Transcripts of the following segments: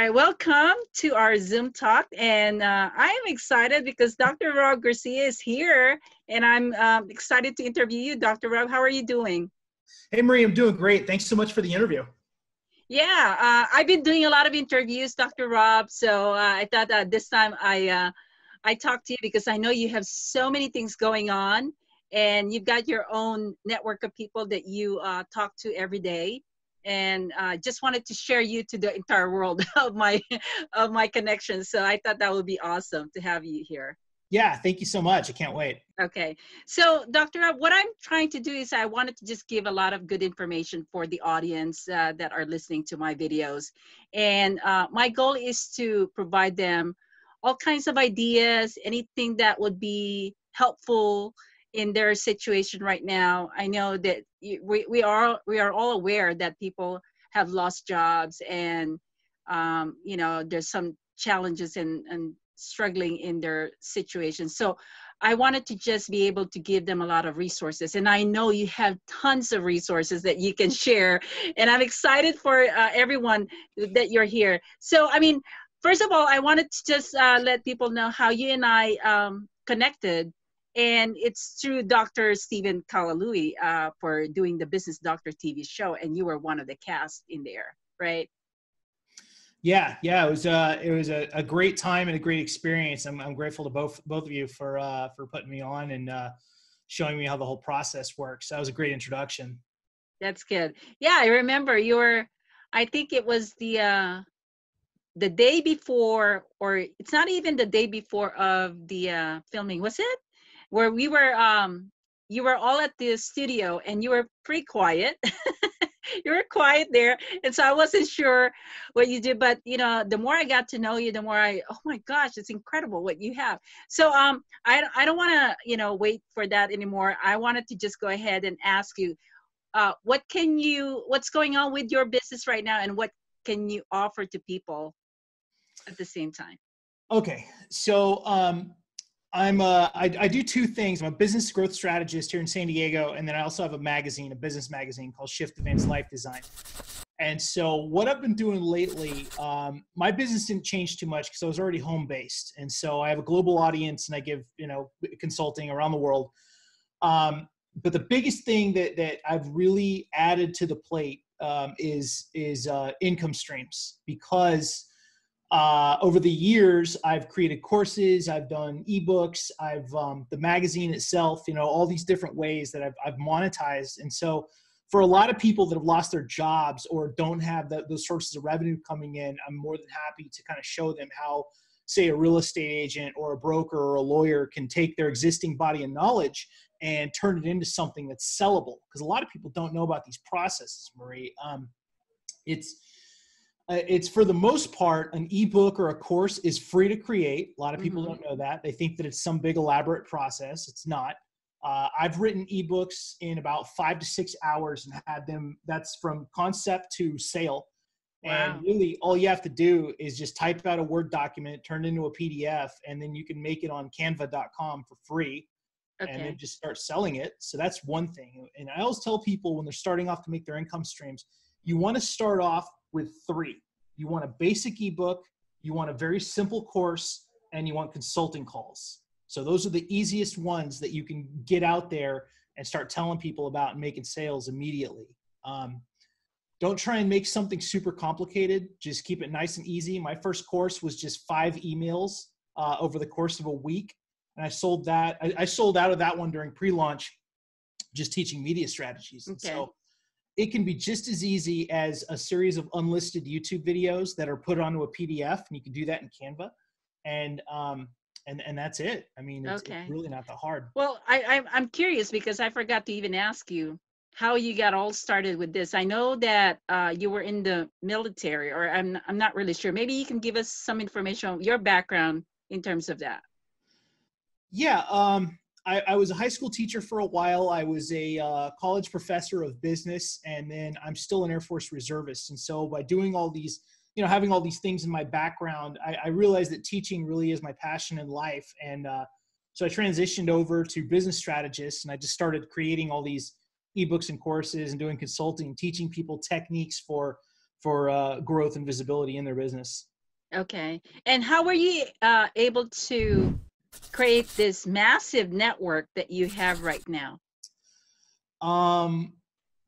right, welcome to our Zoom talk. And I am excited because Dr. Rob Garcia is here, and I'm excited to interview you. Dr. Rob, how are you doing? Hey, Marie, I'm doing great. Thanks so much for the interview. Yeah, I've been doing a lot of interviews, Dr. Rob. So I thought this time I talked to you because I know you have so many things going on, and you've got your own network of people that you talk to every day. And just wanted to share you to the entire world of my connections. So I thought that would be awesome to have you here. Yeah, thank you so much. I can't wait. Okay. So, Dr. Rob, what I'm trying to do is I wanted to just give a lot of good information for the audience that are listening to my videos. And my goal is to provide them all kinds of ideas, anything that would be helpful in their situation right now. I know that we are all aware that people have lost jobs, and there's some challenges and struggling in their situation. So I wanted to just be able to give them a lot of resources. And I know you have tons of resources that you can share. And I'm excited for everyone that you're here. So, I mean, first of all, I wanted to just let people know how you and I connected. And it's through Dr. Stephen Kalalui for doing the Business Doctor TV show. And you were one of the cast in there, right? Yeah, it was a great time and a great experience. I'm grateful to both of you for putting me on and showing me how the whole process works. That was a great introduction. That's good. Yeah, I remember I think it was the day before, or it's not even the day before of the filming, was it? Where you were all at the studio and you were pretty quiet. You were quiet there, and so I wasn't sure what you did. But the more I got to know you, the more oh my gosh, it's incredible what you have. So I don't want to wait for that anymore. I wanted to just go ahead and ask you, what's going on with your business right now, and what can you offer to people at the same time? Okay, so I do two things. I'm a business growth strategist here in San Diego, and then I also have a business magazine called Shift Advanced Life Design. And so what I've been doing lately, my business didn't change too much because I was already home-based. And so I have a global audience, and I give consulting around the world. But the biggest thing that I've really added to the plate is income streams, because over the years, I've created courses, I've done ebooks, I've the magazine itself, all these different ways that I've monetized. And so for a lot of people that have lost their jobs or don't have those sources of revenue coming in, I'm more than happy to kind of show them how, say, a real estate agent or a broker or a lawyer can take their existing body of knowledge and turn it into something that's sellable. Because a lot of people don't know about these processes, Marie. It's for the most part, an ebook or a course is free to create. A lot of people don't know that. They think that it's some big elaborate process. It's not. I've written ebooks in about 5 to 6 hours and had them, that's from concept to sale. Wow. And really all you have to do is just type out a Word document, turn it into a PDF, and then you can make it on canva.com for free. Okay. And then just start selling it. So that's one thing. And I always tell people when they're starting off to make their income streams, you want to start off with 3. You want a basic ebook, you want a very simple course, and you want consulting calls. So those are the easiest ones that you can get out there and start telling people about and making sales immediately. Don't try and make something super complicated. Just keep it nice and easy. My first course was just 5 emails over the course of a week. And I sold that. I sold out of that one during pre-launch, just teaching media strategies. Okay. And so it can be just as easy as a series of unlisted YouTube videos that are put onto a PDF, and you can do that in Canva. And that's it. I mean, it's really not that hard. Well, I'm curious because I forgot to even ask you how you got all started with this. I know that you were in the military, or I'm not really sure. Maybe you can give us some information on your background in terms of that. Yeah. I was a high school teacher for a while. I was a college professor of business, and then I'm still an Air Force reservist. And so by doing all these, having all these things in my background, I realized that teaching really is my passion in life. And so I transitioned over to business strategist, and I just started creating all these ebooks and courses and doing consulting, teaching people techniques for growth and visibility in their business. Okay. And how were you able to create this massive network that you have right now? Um,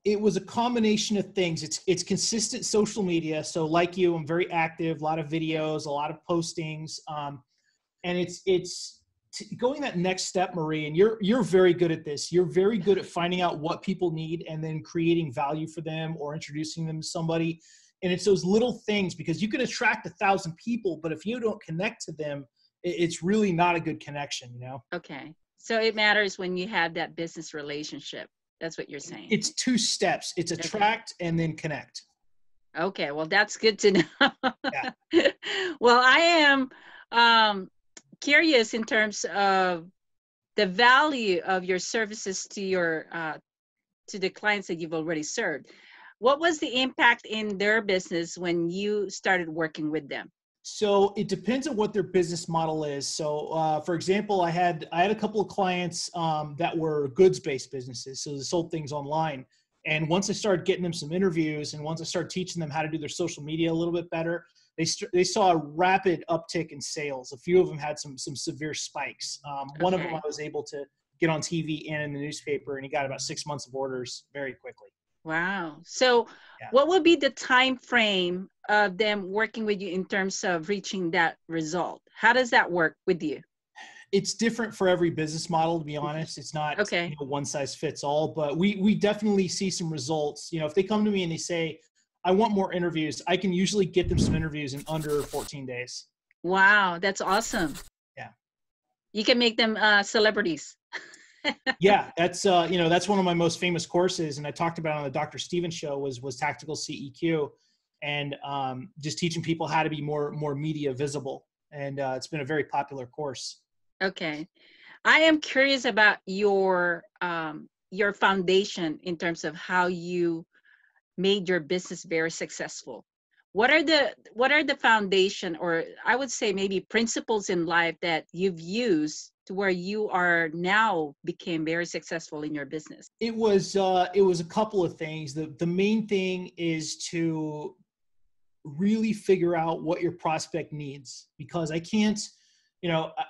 it was a combination of things. It's consistent social media. So like you, I'm very active, a lot of videos, a lot of postings. And going that next step, Marie, and you're very good at this. You're very good at finding out what people need and then creating value for them or introducing them to somebody. And it's those little things, because you can attract 1,000 people, but if you don't connect to them, it's really not a good connection, you know? Okay. So it matters when you have that business relationship. That's what you're saying. It's 2 steps. It's Okay. attract and then connect. Okay. Well, that's good to know. Yeah. Well, I am curious in terms of the value of your services to your to the clients that you've already served. What was the impact in their business when you started working with them? So it depends on what their business model is. So, for example, I had a couple of clients that were goods-based businesses, so they sold things online. And once I started getting them some interviews, and once I started teaching them how to do their social media a little bit better, they saw a rapid uptick in sales. A few of them had some severe spikes. One of them I Okay. was able to get on TV and in the newspaper, and he got about 6 months of orders very quickly. Wow. So Yeah. what would be the time frame of them working with you in terms of reaching that result? How does that work with you? It's different for every business model, to be honest. It's not, Okay. one size fits all, but we definitely see some results. If they come to me and they say, I want more interviews, I can usually get them some interviews in under 14 days. Wow, that's awesome. Yeah. You can make them celebrities. Yeah. That's one of my most famous courses. And I talked about on the Dr. Stevens show was tactical CEQ, and just teaching people how to be more media visible. And it's been a very popular course. Okay. I am curious about your foundation in terms of how you made your business very successful. What are the foundation, or I would say maybe principles in life that you've used to where you are now became very successful in your business? It was a couple of things. The main thing is to really figure out what your prospect needs, because I can't,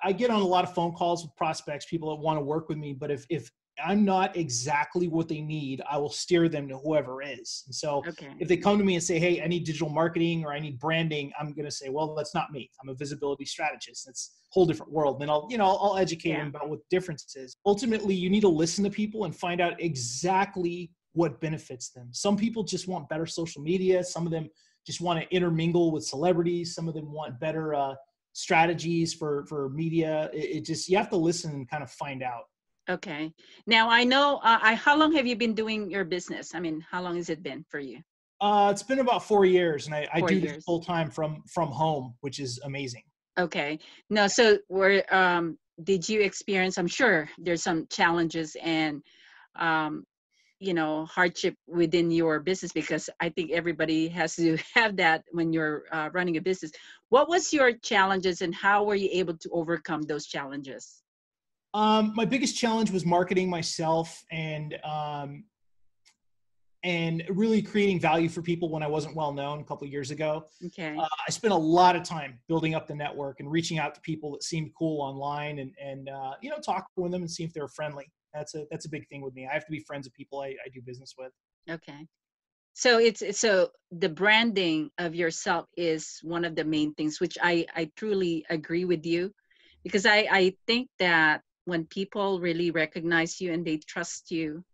I get on a lot of phone calls with prospects, people that want to work with me, but if I'm not exactly what they need, I will steer them to whoever is. And so Okay. if they come to me and say, hey, I need digital marketing or I need branding, I'm going to say, well, that's not me. I'm a visibility strategist. That's a whole different world. Then I'll educate Yeah. them about what the difference is. Ultimately, you need to listen to people and find out exactly what benefits them. Some people just want better social media. Some of them just want to intermingle with celebrities. Some of them want better strategies for media. It just, you have to listen and kind of find out. Okay. Now I know. How long have you been doing your business? I mean, how long has it been for you? It's been about 4 years, and I Four do this years. full time from home, which is amazing. Okay. No. So did you experience? I'm sure there's some challenges and um, hardship within your business, because I think everybody has to have that when you're running a business. What was your challenges, and how were you able to overcome those challenges? My biggest challenge was marketing myself and really creating value for people when I wasn't well known a couple of years ago. Okay. I spent a lot of time building up the network and reaching out to people that seemed cool online, and talking with them and seeing if they were friendly. That's a big thing with me. I have to be friends with people I do business with. Okay. So so the branding of yourself is one of the main things, which I truly agree with you, because I think that when people really recognize you and they trust you,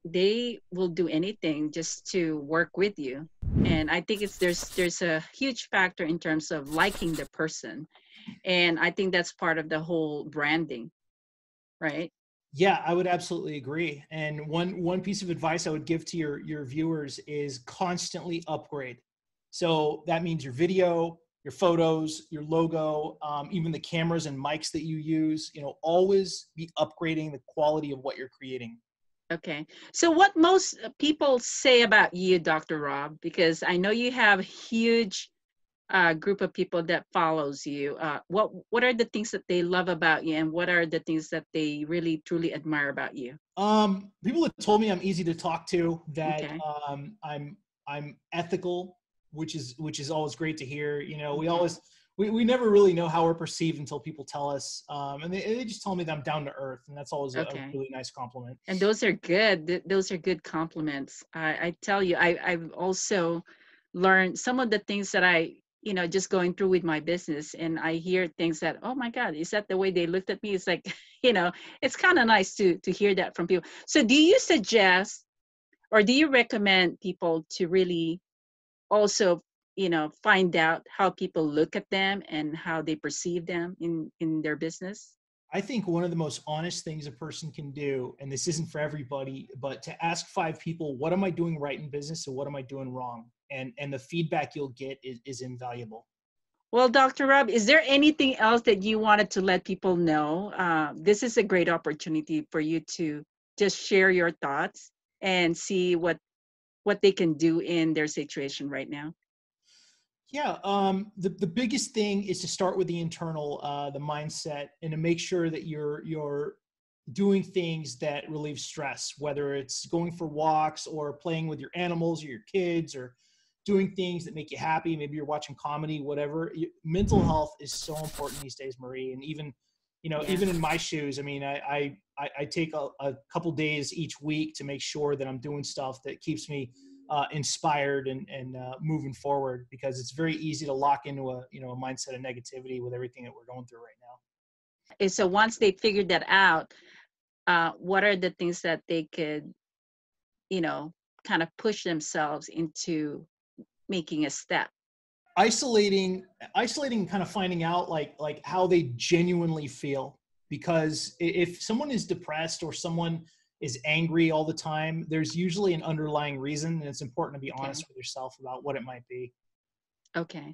they will do anything just to work with you. And I think there's a huge factor in terms of liking the person, and I think that's part of the whole branding, right? Yeah, I would absolutely agree. And one piece of advice I would give to your viewers is constantly upgrade. So that means your video, your photos, your logo, even the cameras and mics that you use. Always be upgrading the quality of what you're creating. Okay. So what most people say about you, Dr. Rob, because I know you have a huge group of people that follows you. What are the things that they love about you, and what are the things that they really truly admire about you? People have told me I'm easy to talk to, that Okay. I'm ethical, which is always great to hear. You know, we never really know how we're perceived until people tell us, and they just tell me that I'm down to earth, and that's always a Okay. really nice compliment. And those are good. Those are good compliments. I tell you, I've also learned some of the things that just going through with my business, and I hear things that, oh my God, is that the way they looked at me? It's like, it's kind of nice to hear that from people. So do you suggest, or do you recommend people to really also, find out how people look at them and how they perceive them in their business? I think one of the most honest things a person can do, and this isn't for everybody, but to ask 5 people, what am I doing right in business and what am I doing wrong? And the feedback you'll get is invaluable. Well, Dr. Rob, is there anything else that you wanted to let people know? This is a great opportunity for you to just share your thoughts and see what they can do in their situation right now. Yeah, the biggest thing is to start with the internal, the mindset, and to make sure that you're doing things that relieve stress, whether it's going for walks or playing with your animals or your kids or doing things that make you happy. Maybe you're watching comedy, whatever. Mental health is so important these days, Marie. And even, Yeah. even in my shoes, I mean, I take a couple days each week to make sure that I'm doing stuff that keeps me inspired and moving forward, because it's very easy to lock into a mindset of negativity with everything that we're going through right now. And so once they figured that out, what are the things that they could, kind of push themselves into making a step? Isolating, kind of finding out like how they genuinely feel, because if someone is depressed or someone is angry all the time, there's usually an underlying reason, and it's important to be honest with yourself about what it might be. Okay.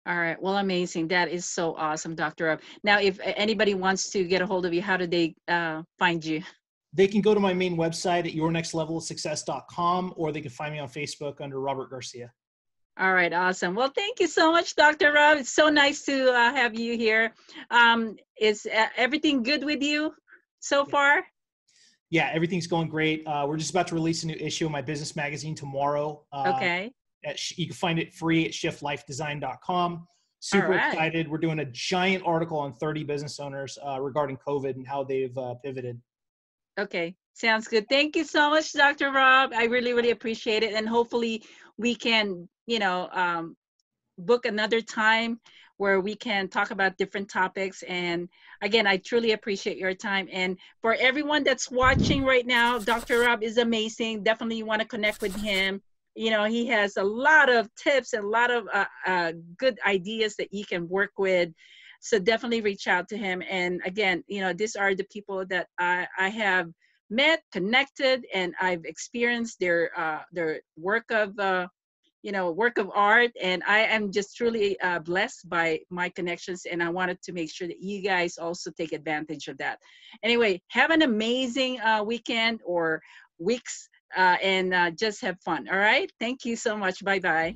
All right. Well, amazing. That is so awesome, Dr. Rob. Now, if anybody wants to get a hold of you, how do they find you? They can go to my main website at yournextlevelofsuccess.com, or they can find me on Facebook under Robert Garcia. All right. Awesome. Well, thank you so much, Dr. Rob. It's so nice to have you here. Is everything good with you so far? Yeah, everything's going great. We're just about to release a new issue of my business magazine tomorrow. Okay. You can find it free at shiftlifedesign.com. Super excited. We're doing a giant article on 30 business owners regarding COVID and how they've pivoted. Okay. Sounds good. Thank you so much, Dr. Rob. I really, really appreciate it. And hopefully we can, book another time where we can talk about different topics. And again, I truly appreciate your time. And for everyone that's watching right now, Dr. Rob is amazing. Definitely you want to connect with him. He has a lot of tips and a lot of good ideas that you can work with. So definitely reach out to him. And again, these are the people that I have met, connected, and I've experienced their work of work of art, and I am just truly blessed by my connections, and I wanted to make sure that you guys also take advantage of that. Anyway, have an amazing weekend or weeks, and just have fun. All right, thank you so much. Bye bye.